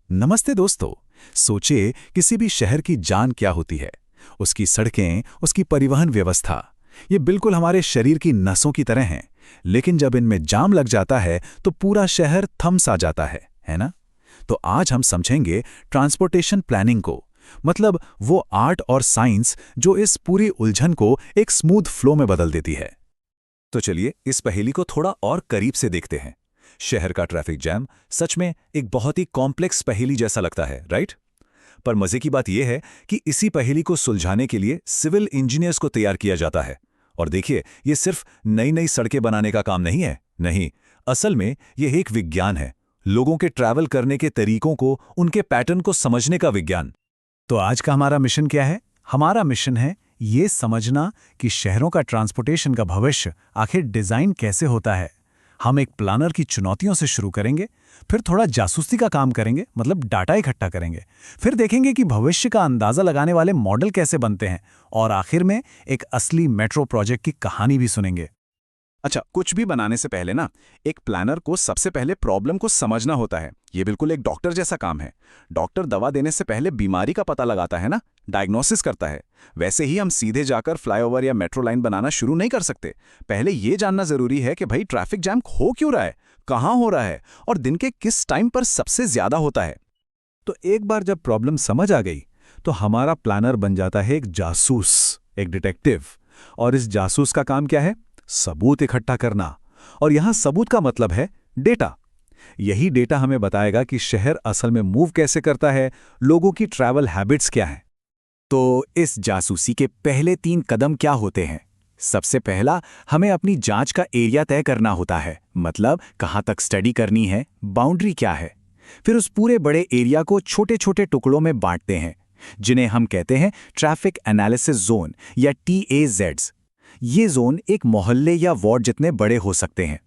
नमस्ते दोस्तों। सोचिए किसी भी शहर की जान क्या होती है। उसकी सड़कें, उसकी परिवहन व्यवस्था, ये बिल्कुल हमारे शरीर की नसों की तरह हैं। लेकिन जब इनमें जाम लग जाता है तो पूरा शहर थम सा जाता है ना? तो आज हम समझेंगे ट्रांसपोर्टेशन प्लानिंग को, मतलब वो आर्ट और साइंस जो इस पूरी उलझन को एक स्मूथ फ्लो में बदल देती है। तो चलिए इस पहेली को थोड़ा और करीब से देखते हैं। शहर का ट्रैफिक जैम सच में एक बहुत ही कॉम्प्लेक्स पहेली जैसा लगता है, राइट? पर मजे की बात यह है कि इसी पहेली को सुलझाने के लिए सिविल इंजीनियर्स को तैयार किया जाता है। और देखिए, ये सिर्फ नई नई सड़कें बनाने का काम नहीं है। नहीं, असल में यह एक विज्ञान है। लोगों के ट्रैवल करने के तरीकों को, उनके पैटर्न को समझने का विज्ञान। तो आज का हमारा मिशन क्या है? हमारा मिशन है ये समझना कि शहरों का ट्रांसपोर्टेशन का भविष्य आखिर डिजाइन कैसे होता है। हम एक प्लानर की चुनौतियों से शुरू करेंगे, फिर थोड़ा जासूसी का काम करेंगे, मतलब डाटा इकट्ठा करेंगे, फिर देखेंगे कि भविष्य का अंदाजा लगाने वाले मॉडल कैसे बनते हैं, और आखिर में एक असली मेट्रो प्रोजेक्ट की कहानी भी सुनेंगे। अच्छा, कुछ भी बनाने से पहले ना एक प्लानर को सबसे पहले प्रॉब्लम को समझना होता है। ये बिल्कुल एक डॉक्टर जैसा काम है। डॉक्टर दवा देने से पहले बीमारी का पता लगाता है ना, डायग्नोसिस करता है। वैसे ही हम सीधे जाकर फ्लाईओवर या मेट्रो लाइन बनाना शुरू नहीं कर सकते। पहले ये जानना जरूरी है कि भाई ट्रैफिक जैम हो क्यों रहा है, कहाँ हो रहा है और दिन के किस टाइम पर सबसे ज्यादा होता है। तो एक बार जब प्रॉब्लम समझ आ गई तो हमारा प्लानर बन जाता है एक जासूस, एक डिटेक्टिव। और इस जासूस का काम क्या है? सबूत इकट्ठा करना। और यहां सबूत का मतलब है डेटा। यही डेटा हमें बताएगा कि शहर असल में मूव कैसे करता है, लोगों की ट्रैवल हैबिट्स क्या हैं। तो इस जासूसी के पहले 3 कदम क्या होते हैं? सबसे पहला, हमें अपनी जांच का एरिया तय करना होता है, मतलब कहां तक स्टडी करनी है, बाउंड्री क्या है। फिर उस पूरे बड़े एरिया को छोटे छोटे टुकड़ों में बांटते हैं, जिन्हें हम कहते हैं ट्रैफिक एनालिसिस जोन या TAZs। ये जोन एक मोहल्ले या वार्ड जितने बड़े हो सकते हैं।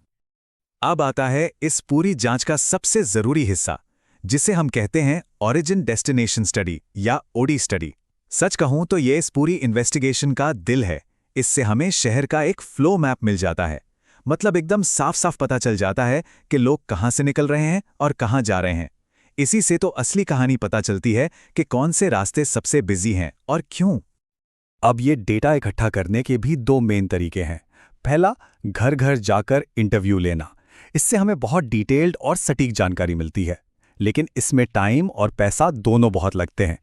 अब आता है इस पूरी जांच का सबसे जरूरी हिस्सा, जिसे हम कहते हैं ओरिजिन डेस्टिनेशन स्टडी या OD स्टडी। सच कहूं तो ये इस पूरी इन्वेस्टिगेशन का दिल है। इससे हमें शहर का एक फ्लो मैप मिल जाता है, मतलब एकदम साफ साफ पता चल जाता है कि लोग कहां से निकल रहे हैं और कहां जा रहे हैं। इसी से तो असली कहानी पता चलती है कि कौन से रास्ते सबसे बिजी हैं और क्यों। अब ये डेटा इकट्ठा करने के भी 2 मेन तरीके हैं। पहला, घर घर जाकर इंटरव्यू लेना। इससे हमें बहुत डिटेल्ड और सटीक जानकारी मिलती है, लेकिन इसमें टाइम और पैसा दोनों बहुत लगते हैं।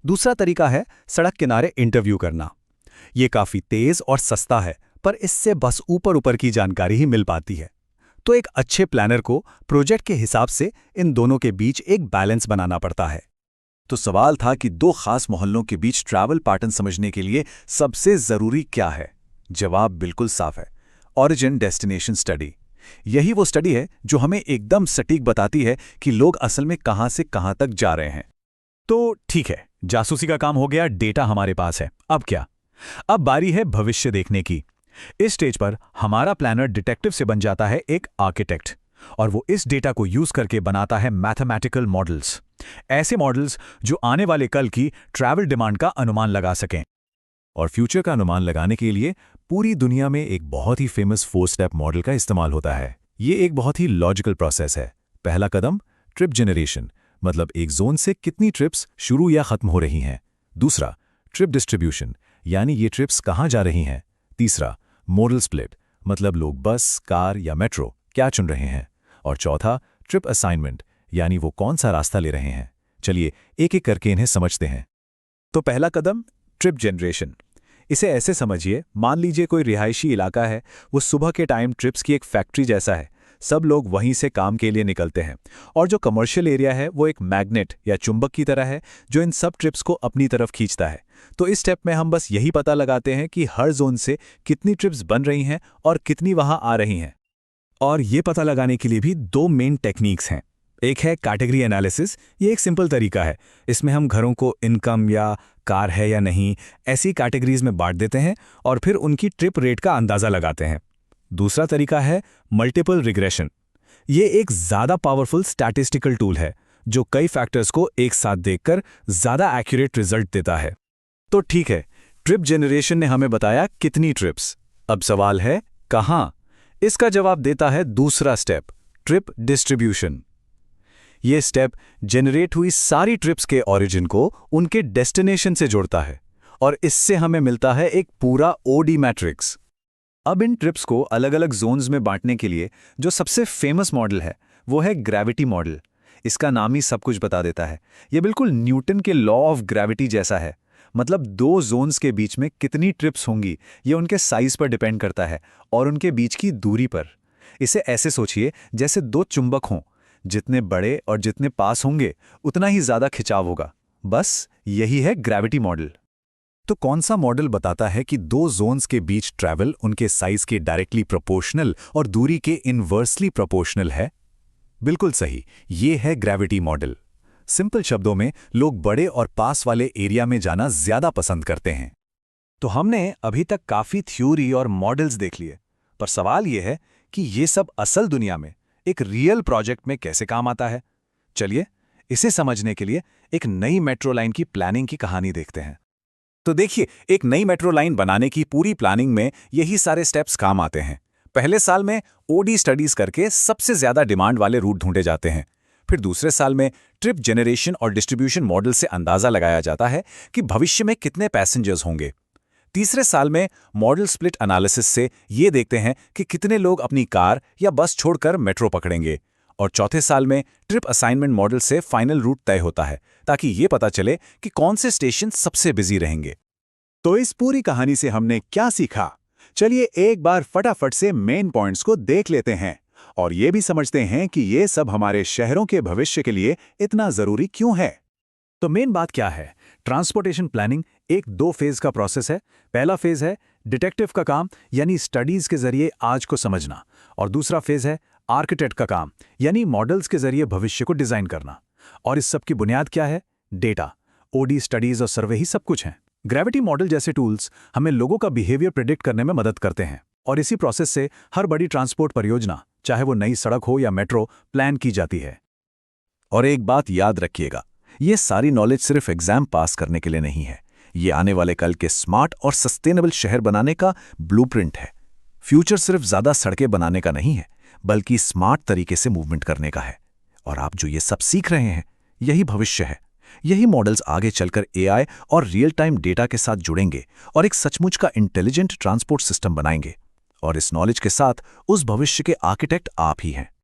दूसरा तरीका है सड़क किनारे इंटरव्यू करना। ये काफ़ी तेज़ और सस्ता है, पर इससे बस ऊपर ऊपर की जानकारी ही मिल पाती है। तो एक अच्छे प्लानर को प्रोजेक्ट के हिसाब से इन दोनों के बीच एक बैलेंस बनाना पड़ता है। तो सवाल था कि 2 खास मोहल्लों के बीच ट्रैवल पैटर्न समझने के लिए सबसे जरूरी क्या है? जवाब बिल्कुल साफ है, ओरिजिन डेस्टिनेशन स्टडी। यही वो स्टडी है जो हमें एकदम सटीक बताती है कि लोग असल में कहां से कहां तक जा रहे हैं। तो ठीक है, जासूसी का काम हो गया, डेटा हमारे पास है। अब क्या? अब बारी है भविष्य देखने की। इस स्टेज पर हमारा प्लानर डिटेक्टिव से बन जाता है एक आर्किटेक्ट, और वो इस डेटा को यूज करके बनाता है मैथमेटिकल मॉडल्स। ऐसे मॉडल्स जो आने वाले कल की ट्रैवल डिमांड का अनुमान लगा सकें। और फ्यूचर का अनुमान लगाने के लिए पूरी दुनिया में एक बहुत ही फेमस 4 स्टेप मॉडल का इस्तेमाल होता है। ये एक बहुत ही लॉजिकल प्रोसेस है। पहला कदम, ट्रिप जनरेशन, मतलब एक जोन से कितनी ट्रिप्स शुरू या खत्म हो रही हैं। दूसरा, ट्रिप डिस्ट्रीब्यूशन, यानी ये ट्रिप्स कहाँ जा रही हैं। तीसरा, मॉडल स्प्लिट, मतलब लोग बस, कार या मेट्रो क्या चुन रहे हैं। और चौथा, ट्रिप असाइनमेंट, यानी वो कौन सा रास्ता ले रहे हैं। चलिए एक एक करके इन्हें समझते हैं। तो पहला कदम, ट्रिप जनरेशन। इसे ऐसे समझिए, मान लीजिए कोई रिहायशी इलाका है। वो सुबह के टाइम ट्रिप्स की एक फैक्ट्री जैसा है। सब लोग वहीं से काम के लिए निकलते हैं। और जो कमर्शियल एरिया है वो एक मैग्नेट या चुंबक की तरह है, जो इन सब ट्रिप्स को अपनी तरफ खींचता है। तो इस स्टेप में हम बस यही पता लगाते हैं कि हर जोन से कितनी ट्रिप्स बन रही हैं और कितनी वहां आ रही हैं। और ये पता लगाने के लिए भी 2 मेन टेक्निक्स हैं। एक है कैटेगरी एनालिसिस। ये एक सिंपल तरीका है। इसमें हम घरों को इनकम या कार है या नहीं, ऐसी कैटेगरीज में बांट देते हैं और फिर उनकी ट्रिप रेट का अंदाजा लगाते हैं। दूसरा तरीका है मल्टीपल रिग्रेशन। ये एक ज़्यादा पावरफुल स्टैटिस्टिकल टूल है जो कई फैक्टर्स को एक साथ देखकर ज़्यादा एक्यूरेट रिजल्ट देता है। तो ठीक है, ट्रिप जनरेशन ने हमें बताया कितनी ट्रिप्स। अब सवाल है कहाँ? इसका जवाब देता है दूसरा स्टेप, ट्रिप डिस्ट्रीब्यूशन। ये स्टेप जनरेट हुई सारी ट्रिप्स के ओरिजिन को उनके डेस्टिनेशन से जोड़ता है और इससे हमें मिलता है एक पूरा ओडी मैट्रिक्स। अब इन ट्रिप्स को अलग अलग जोन्स में बांटने के लिए जो सबसे फेमस मॉडल है वो है ग्रेविटी मॉडल। इसका नाम ही सब कुछ बता देता है। ये बिल्कुल न्यूटन के लॉ ऑफ ग्रेविटी जैसा है। मतलब दो जोन्स के बीच में कितनी ट्रिप्स होंगी ये उनके साइज पर डिपेंड करता है और उनके बीच की दूरी पर। इसे ऐसे सोचिए जैसे दो चुंबक हों, जितने बड़े और जितने पास होंगे उतना ही ज्यादा खिंचाव होगा। बस यही है ग्रेविटी मॉडल। तो कौन सा मॉडल बताता है कि दो जोन्स के बीच ट्रैवल उनके साइज के डायरेक्टली प्रोपोर्शनल और दूरी के इनवर्सली प्रोपोर्शनल है? बिल्कुल सही, ये है ग्रेविटी मॉडल। सिंपल शब्दों में लोग बड़े और पास वाले एरिया में जाना ज्यादा पसंद करते हैं। तो हमने अभी तक काफी थ्योरी और मॉडल्स देख लिए, पर सवाल यह है कि ये सब असल दुनिया में एक रियल प्रोजेक्ट में कैसे काम आता है। चलिए इसे समझने के लिए एक नई मेट्रो लाइन की प्लानिंग की कहानी देखते हैं। तो देखिए, एक नई मेट्रो लाइन बनाने की पूरी प्लानिंग में यही सारे स्टेप्स काम आते हैं। पहले साल में ओडी स्टडीज करके सबसे ज्यादा डिमांड वाले रूट ढूंढे जाते हैं। फिर दूसरे साल में ट्रिप जनरेशन और डिस्ट्रीब्यूशन मॉडल से अंदाजा लगाया जाता है कि भविष्य में कितने पैसेंजर्स होंगे। तीसरे साल में मॉडल स्प्लिट एनालिसिस से ये देखते हैं कि कितने लोग अपनी कार या बस छोड़कर मेट्रो पकड़ेंगे। और चौथे साल में ट्रिप असाइनमेंट मॉडल से फाइनल रूट तय होता है ताकि ये पता चले कि कौन से स्टेशन सबसे बिजी रहेंगे। तो इस पूरी कहानी से हमने क्या सीखा? चलिए एक बार फटाफट से मेन पॉइंट्स को देख लेते हैं और ये भी समझते हैं कि ये सब हमारे शहरों के भविष्य के लिए इतना जरूरी क्यों है। तो मेन बात क्या है? ट्रांसपोर्टेशन प्लानिंग एक 2 फेज का प्रोसेस है। पहला फेज है डिटेक्टिव का काम, यानी स्टडीज के जरिए आज को समझना, और दूसरा फेज है आर्किटेक्ट का काम, यानी मॉडल्स के जरिए भविष्य को डिजाइन करना। और इस सब की बुनियाद क्या है? डेटा, ओडी स्टडीज और सर्वे ही सब कुछ है। ग्रेविटी मॉडल जैसे टूल्स हमें लोगों का बिहेवियर प्रिडिक्ट करने में मदद करते हैं और इसी प्रोसेस से हर बड़ी ट्रांसपोर्ट परियोजना, चाहे वो नई सड़क हो या मेट्रो, प्लान की जाती है। और एक बात याद रखिएगा, ये सारी नॉलेज सिर्फ एग्जाम पास करने के लिए नहीं है। ये आने वाले कल के स्मार्ट और सस्टेनेबल शहर बनाने का ब्लूप्रिंट है। फ्यूचर सिर्फ ज्यादा सड़कें बनाने का नहीं है, बल्कि स्मार्ट तरीके से मूवमेंट करने का है। और आप जो ये सब सीख रहे हैं, यही भविष्य है। यही मॉडल्स आगे चलकर एआई और रियल टाइम डेटा के साथ जुड़ेंगे और एक सचमुच का इंटेलिजेंट ट्रांसपोर्ट सिस्टम बनाएंगे। और इस नॉलेज के साथ उस भविष्य के आर्किटेक्ट आप ही हैं।